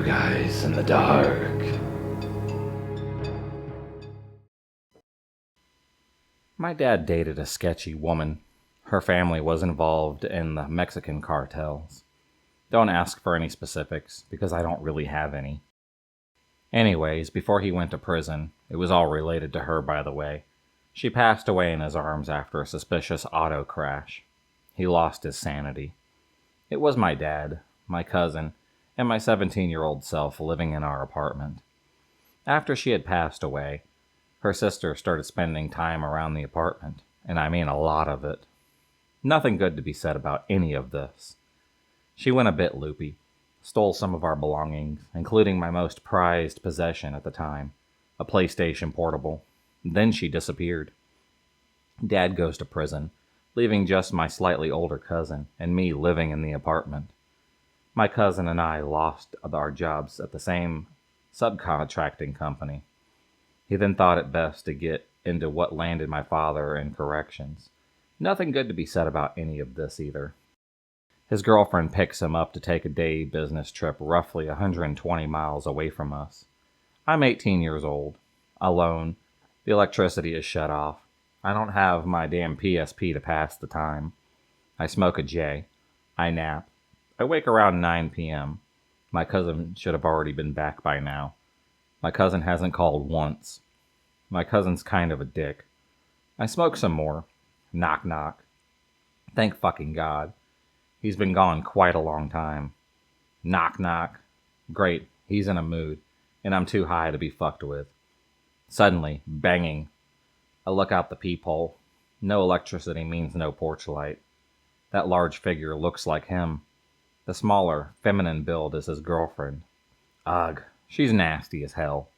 Two guys in the dark. My dad dated a sketchy woman. Her family was involved in the Mexican cartels. Don't ask for any specifics, because I don't really have any. Anyways, before he went to prison, it was all related to her, by the way. She passed away in his arms after a suspicious auto crash. He lost his sanity. It was my dad, my cousin, and my 17-year-old self living in our apartment. After she had passed away, her sister started spending time around the apartment, and I mean a lot of it. Nothing good to be said about any of this. She went a bit loopy, stole some of our belongings, including my most prized possession at the time, a PlayStation Portable. Then she disappeared. Dad goes to prison, leaving just my slightly older cousin and me living in the apartment. My cousin and I lost our jobs at the same subcontracting company. He then thought it best to get into what landed my father in corrections. Nothing good to be said about any of this either. His girlfriend picks him up to take a day business trip roughly 120 miles away from us. I'm 18 years old, alone. The electricity is shut off. I don't have my damn PSP to pass the time. I smoke a J. I nap. I wake around 9 p.m. My cousin should have already been back by now. My cousin hasn't called once. My cousin's kind of a dick. I smoke some more. Knock knock. Thank fucking God. He's been gone quite a long time. Knock knock. Great, he's in a mood, and I'm too high to be fucked with. Suddenly, banging. I look out the peephole. No electricity means no porch light. That large figure looks like him. The smaller, feminine build is his girlfriend. Ugh, she's nasty as hell.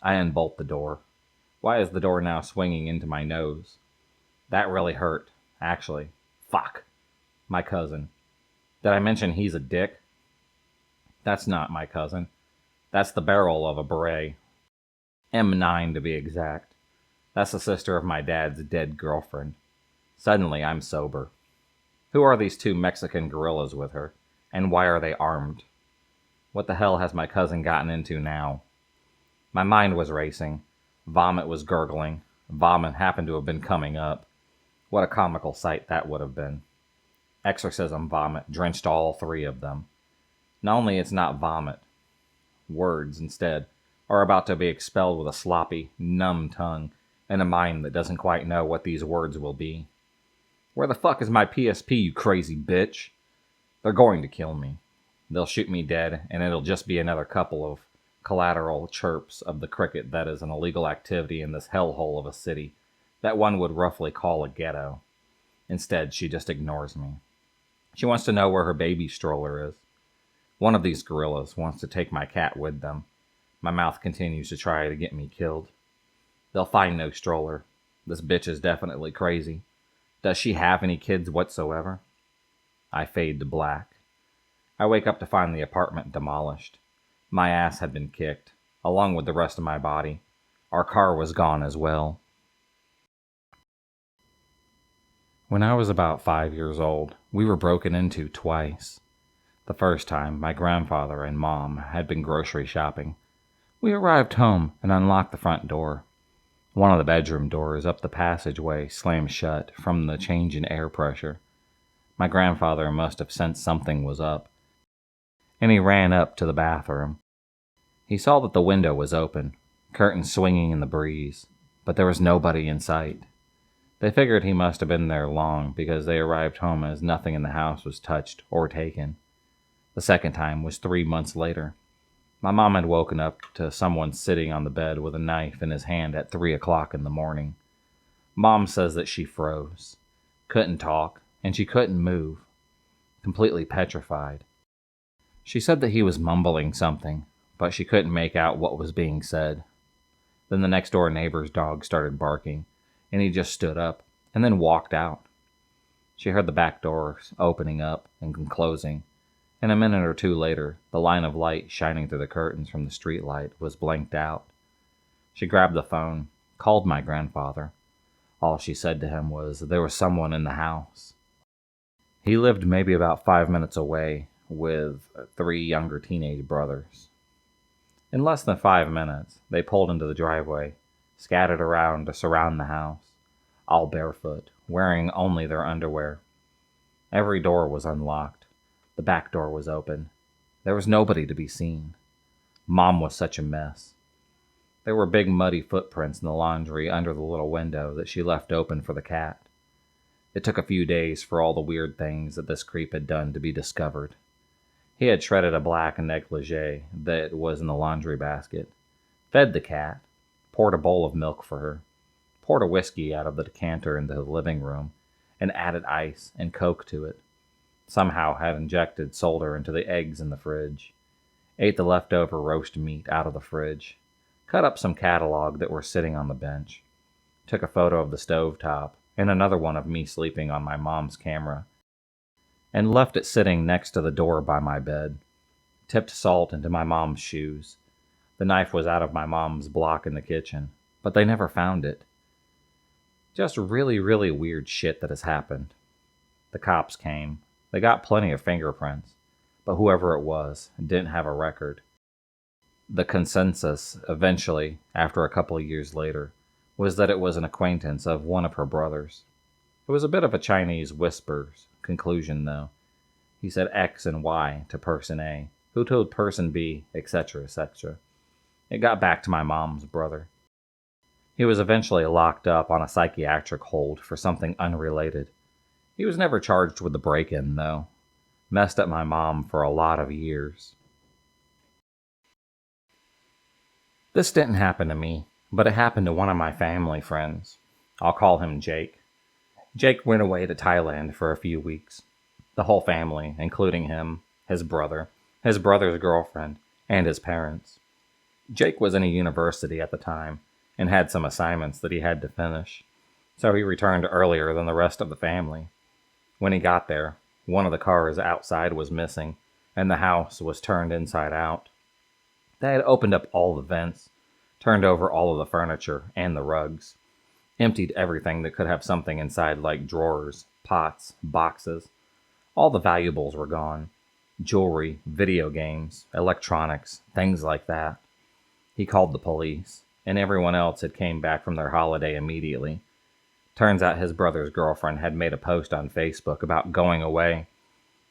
I unbolt the door. Why is the door now swinging into my nose? That really hurt, actually. Fuck. My cousin. Did I mention he's a dick? That's not my cousin. That's the barrel of a beret. M9 to be exact. That's the sister of my dad's dead girlfriend. Suddenly, I'm sober. Who are these two Mexican gorillas with her? And why are they armed? What the hell has my cousin gotten into now? My mind was racing. Vomit was gurgling. Vomit happened to have been coming up. What a comical sight that would have been. Exorcism vomit drenched all three of them. Not only it's not vomit, words instead are about to be expelled with a sloppy, numb tongue and a mind that doesn't quite know what these words will be. Where the fuck is my PSP, you crazy bitch? They're going to kill me. They'll shoot me dead, and it'll just be another couple of collateral chirps of the cricket that is an illegal activity in this hellhole of a city that one would roughly call a ghetto. Instead, she just ignores me. She wants to know where her baby stroller is. One of these gorillas wants to take my cat with them. My mouth continues to try to get me killed. They'll find no stroller. This bitch is definitely crazy. Does she have any kids whatsoever? I fade to black. I wake up to find the apartment demolished. My ass had been kicked, along with the rest of my body. Our car was gone as well. When I was about 5 years old, we were broken into twice. The first time, my grandfather and mom had been grocery shopping. We arrived home and unlocked the front door. One of the bedroom doors up the passageway slammed shut from the change in air pressure. My grandfather must have sensed something was up, and he ran up to the bathroom. He saw that the window was open, curtains swinging in the breeze, but there was nobody in sight. They figured he must have been there long because they arrived home as nothing in the house was touched or taken. The second time was 3 months later. My mom had woken up to someone sitting on the bed with a knife in his hand at 3 o'clock in the morning. Mom says that she froze, couldn't talk, and she couldn't move, completely petrified. She said that he was mumbling something, but she couldn't make out what was being said. Then the next door neighbor's dog started barking, and he just stood up and then walked out. She heard the back doors opening up and closing, and a minute or two later, the line of light shining through the curtains from the streetlight was blanked out. She grabbed the phone, called my grandfather. All she said to him was there was someone in the house. He lived maybe about 5 minutes away with 3 younger teenage brothers. In less than 5 minutes, they pulled into the driveway, scattered around to surround the house, all barefoot, wearing only their underwear. Every door was unlocked. The back door was open. There was nobody to be seen. Mom was such a mess. There were big muddy footprints in the laundry under the little window that she left open for the cat. It took a few days for all the weird things that this creep had done to be discovered. He had shredded a black negligee that was in the laundry basket, fed the cat, poured a bowl of milk for her, poured a whiskey out of the decanter into the living room, and added ice and Coke to it. Somehow had injected solder into the eggs in the fridge. Ate the leftover roast meat out of the fridge. Cut up some catalog that were sitting on the bench. Took a photo of the stovetop and another one of me sleeping on my mom's camera, and left it sitting next to the door by my bed. Tipped salt into my mom's shoes. The knife was out of my mom's block in the kitchen, but they never found it. Just really, really weird shit that has happened. The cops came. They got plenty of fingerprints, but whoever it was didn't have a record. The consensus, eventually, after a couple of years later, was that it was an acquaintance of one of her brothers. It was a bit of a Chinese whispers conclusion, though. He said X and Y to person A, who told person B, etc., etc. It got back to my mom's brother. He was eventually locked up on a psychiatric hold for something unrelated. He was never charged with the break-in, though. Messed up my mom for a lot of years. This didn't happen to me, but it happened to one of my family friends. I'll call him Jake. Jake went away to Thailand for a few weeks. The whole family, including him, his brother's girlfriend, and his parents. Jake was in a university at the time and had some assignments that he had to finish, so he returned earlier than the rest of the family. When he got there, one of the cars outside was missing, and the house was turned inside out. They had opened up all the vents, turned over all of the furniture and the rugs, emptied everything that could have something inside like drawers, pots, boxes. All the valuables were gone. Jewelry, video games, electronics, things like that. He called the police, and everyone else had came back from their holiday immediately. Turns out his brother's girlfriend had made a post on Facebook about going away.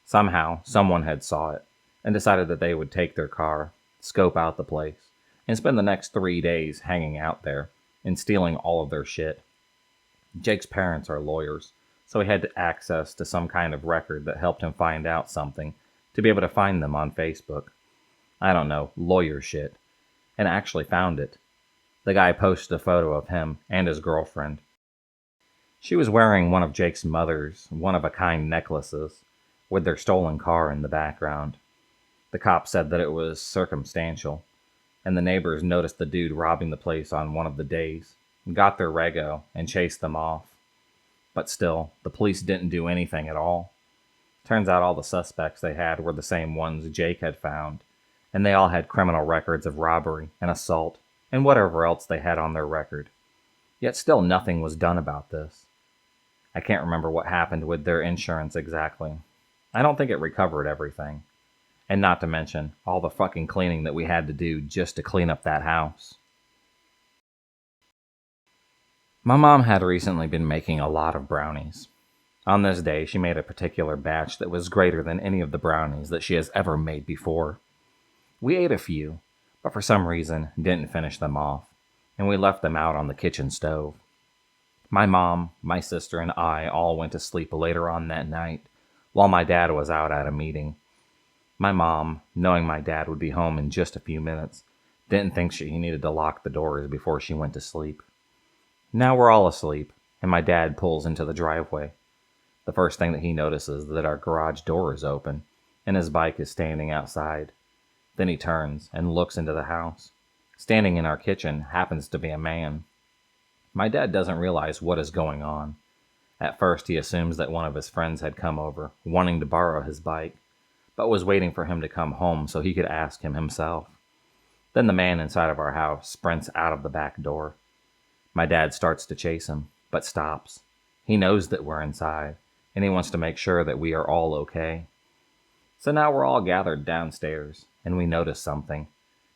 Somehow, someone had saw it, and decided that they would take their car, scope out the place, and spend the next 3 days hanging out there and stealing all of their shit. Jake's parents are lawyers, so he had access to some kind of record that helped him find out something to be able to find them on Facebook. I don't know, lawyer shit. And actually found it. The guy posted a photo of him and his girlfriend. She was wearing one of Jake's mother's one-of-a-kind necklaces with their stolen car in the background. The cop said that it was circumstantial, and the neighbors noticed the dude robbing the place on one of the days, got their rego, and chased them off. But still, the police didn't do anything at all. Turns out all the suspects they had were the same ones Jake had found, and they all had criminal records of robbery and assault and whatever else they had on their record. Yet still nothing was done about this. I can't remember what happened with their insurance exactly. I don't think it recovered everything. And not to mention all the fucking cleaning that we had to do just to clean up that house. My mom had recently been making a lot of brownies. On this day, she made a particular batch that was greater than any of the brownies that she has ever made before. We ate a few, but for some reason didn't finish them off, and we left them out on the kitchen stove. My mom, my sister, and I all went to sleep later on that night, while my dad was out at a meeting. My mom, knowing my dad would be home in just a few minutes, didn't think she needed to lock the doors before she went to sleep. Now we're all asleep, and my dad pulls into the driveway. The first thing that he notices is that our garage door is open, and his bike is standing outside. Then he turns and looks into the house. Standing in our kitchen happens to be a man. My dad doesn't realize what is going on. At first he assumes that one of his friends had come over, wanting to borrow his bike, but was waiting for him to come home so he could ask him himself. Then the man inside of our house sprints out of the back door. My dad starts to chase him, but stops. He knows that we're inside, and he wants to make sure that we are all okay. So now we're all gathered downstairs, and we notice something.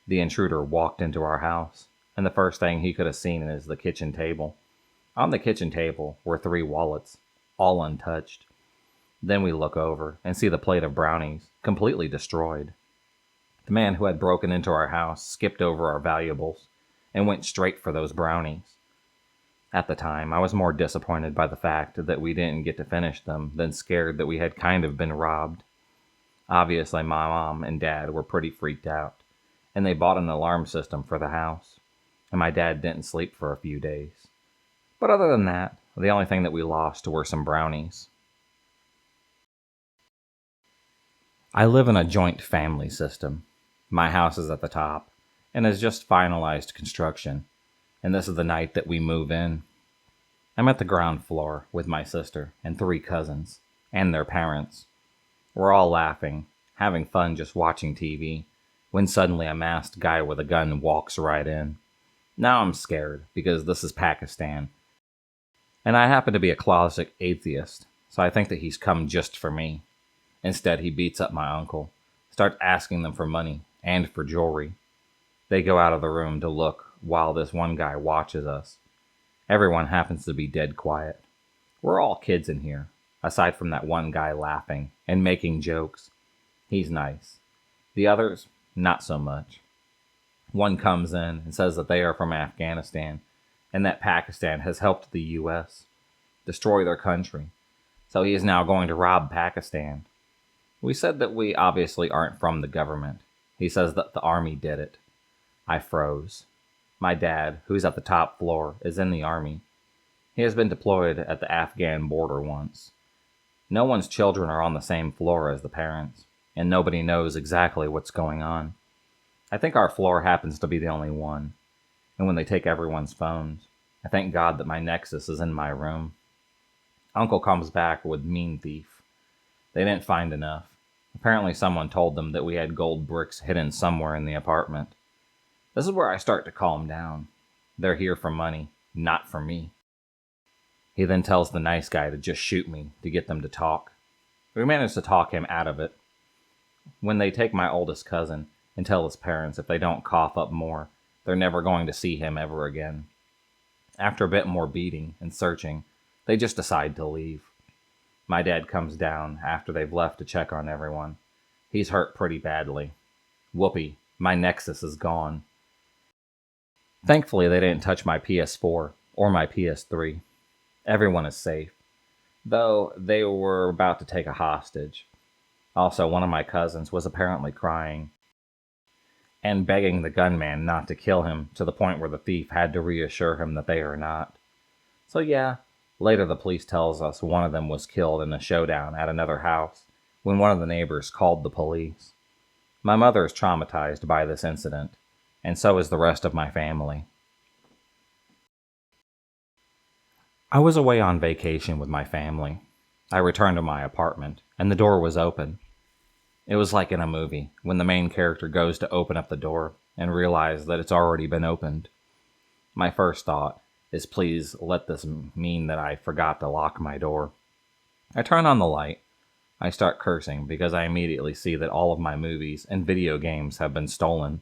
The intruder walked into our house, and the first thing he could have seen is the kitchen table. On the kitchen table were 3 wallets, all untouched. Then we look over and see the plate of brownies, completely destroyed. The man who had broken into our house skipped over our valuables and went straight for those brownies. At the time, I was more disappointed by the fact that we didn't get to finish them than scared that we had kind of been robbed. Obviously, my mom and dad were pretty freaked out, and they bought an alarm system for the house, and my dad didn't sleep for a few days. But other than that, the only thing that we lost were some brownies. I live in a joint family system. My house is at the top, and has just finalized construction, and this is the night that we move in. I'm at the ground floor with my sister and 3 cousins, and their parents. We're all laughing, having fun just watching TV, when suddenly a masked guy with a gun walks right in. Now I'm scared, because this is Pakistan, and I happen to be a closet atheist, so I think that he's come just for me. Instead, he beats up my uncle, starts asking them for money and for jewelry. They go out of the room to look while this one guy watches us. Everyone happens to be dead quiet. We're all kids in here, aside from that one guy laughing and making jokes. He's nice. The others, not so much. One comes in and says that they are from Afghanistan and that Pakistan has helped the U.S. destroy their country, so he is now going to rob Pakistan. We said that we obviously aren't from the government. He says that the army did it. I froze. My dad, who's at the top floor, is in the army. He has been deployed at the Afghan border once. No one's children are on the same floor as the parents, and nobody knows exactly what's going on. I think our floor happens to be the only one, and when they take everyone's phones, I thank God that my Nexus is in my room. Uncle comes back with Mean Thief. They didn't find enough. Apparently someone told them that we had gold bricks hidden somewhere in the apartment. This is where I start to calm down. They're here for money, not for me. He then tells the nice guy to just shoot me to get them to talk. We manage to talk him out of it. When they take my oldest cousin and tell his parents if they don't cough up more, they're never going to see him ever again. After a bit more beating and searching, they just decide to leave. My dad comes down after they've left to check on everyone. He's hurt pretty badly. Whoopee, my Nexus is gone. Thankfully, they didn't touch my PS4 or my PS3. Everyone is safe, though they were about to take a hostage. Also, one of my cousins was apparently crying and begging the gunman not to kill him, to the point where the thief had to reassure him that they are not. So yeah, later the police tells us one of them was killed in a showdown at another house when one of the neighbors called the police. My mother is traumatized by this incident, and so is the rest of my family. I was away on vacation with my family. I returned to my apartment, and the door was open. It was like in a movie, when the main character goes to open up the door and realizes that it's already been opened. My first thought is, please let this mean that I forgot to lock my door. I turn on the light. I start cursing because I immediately see that all of my movies and video games have been stolen.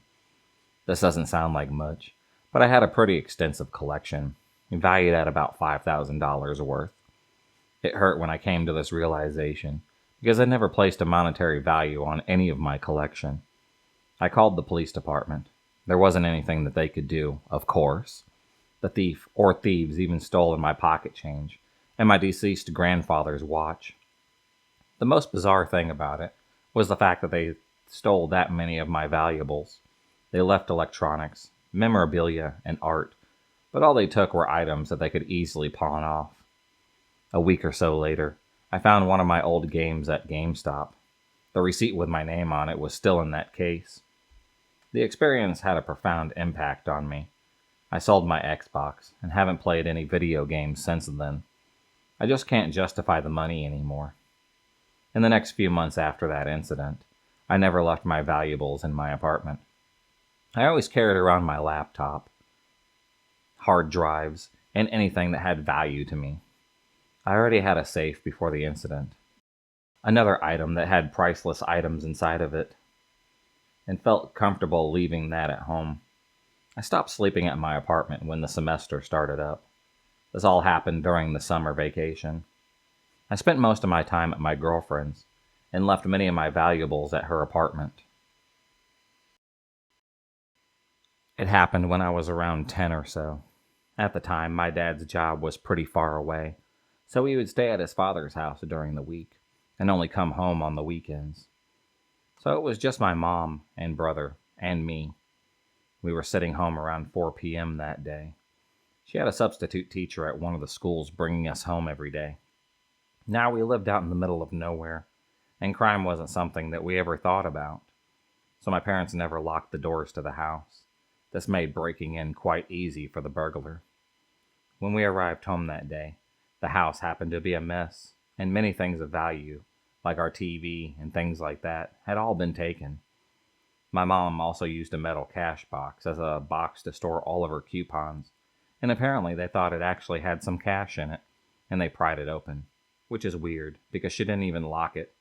This doesn't sound like much, but I had a pretty extensive collection, valued at about $5,000 worth. It hurt when I came to this realization, because I never placed a monetary value on any of my collection. I called the police department. There wasn't anything that they could do, of course. The thief, or thieves, even stole my pocket change, and my deceased grandfather's watch. The most bizarre thing about it was the fact that they stole that many of my valuables. They left electronics, memorabilia, and art, but all they took were items that they could easily pawn off. A week or so later, I found one of my old games at GameStop. The receipt with my name on it was still in that case. The experience had a profound impact on me. I sold my Xbox and haven't played any video games since then. I just can't justify the money anymore. In the next few months after that incident, I never left my valuables in my apartment. I always carried around my laptop, hard drives, and anything that had value to me. I already had a safe before the incident. Another item that had priceless items inside of it. and felt comfortable leaving that at home. I stopped sleeping at my apartment when the semester started up. This all happened during the summer vacation. I spent most of my time at my girlfriend's and left many of my valuables at her apartment. It happened when I was around 10 or so. At the time, my dad's job was pretty far away, so he would stay at his father's house during the week and only come home on the weekends. So it was just my mom and brother and me. We were sitting home around 4 p.m. that day. She had a substitute teacher at one of the schools bringing us home every day. Now we lived out in the middle of nowhere, and crime wasn't something that we ever thought about. So my parents never locked the doors to the house. This made breaking in quite easy for the burglar. When we arrived home that day, the house happened to be a mess, and many things of value, like our TV and things like that, had all been taken. My mom also used a metal cash box as a box to store all of her coupons, and apparently they thought it actually had some cash in it, and they pried it open, which is weird because she didn't even lock it.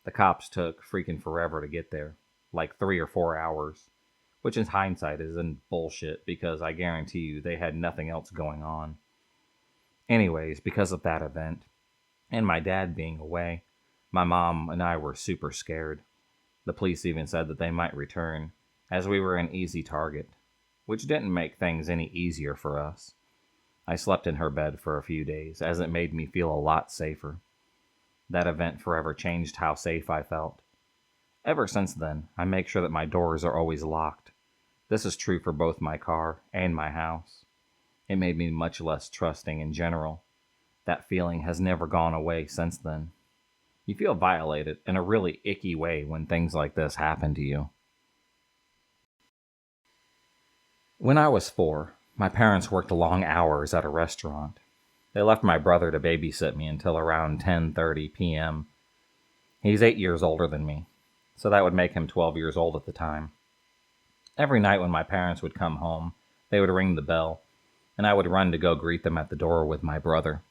The cops took freaking forever to get there, like 3 or 4 hours, which in hindsight isn't bullshit because I guarantee you they had nothing else going on. Anyways, because of that event, and my dad being away, my mom and I were super scared. The police even said that they might return, as we were an easy target, which didn't make things any easier for us. I slept in her bed for a few days, as it made me feel a lot safer. That event forever changed how safe I felt. Ever since then, I make sure that my doors are always locked. This is true for both my car and my house. It made me much less trusting in general. That feeling has never gone away since then. You feel violated in a really icky way when things like this happen to you. When I was 4, my parents worked long hours at a restaurant. They left my brother to babysit me until around 10:30 p.m. He's 8 years older than me, so that would make him 12 years old at the time. Every night when my parents would come home, they would ring the bell, and I would run to go greet them at the door with my brother.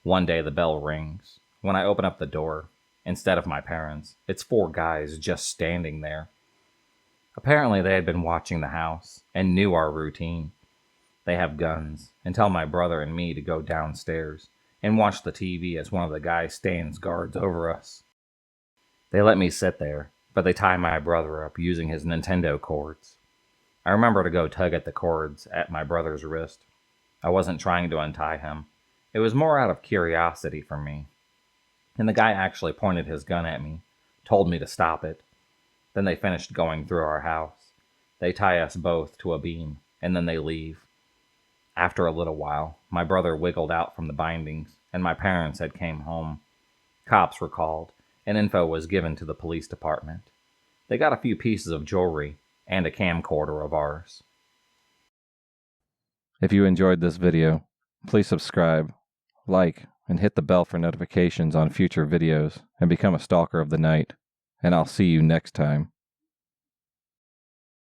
One day the bell rings. When I open up the door, instead of my parents, it's 4 guys just standing there. Apparently they had been watching the house and knew our routine. They have guns and tell my brother and me to go downstairs and watch the TV as one of the guys stands guards over us. They let me sit there, but they tie my brother up using his Nintendo cords. I remember to go tug at the cords at my brother's wrist. I wasn't trying to untie him. It was more out of curiosity for me. And the guy actually pointed his gun at me, told me to stop it. Then they finished going through our house. They tie us both to a beam, and then they leave. After a little while, my brother wiggled out from the bindings, and my parents had came home. Cops were called, and info was given to the police department. They got a few pieces of jewelry and a camcorder of ours. If you enjoyed this video, please subscribe, like, and hit the bell for notifications on future videos and become a stalker of the night. And I'll see you next time.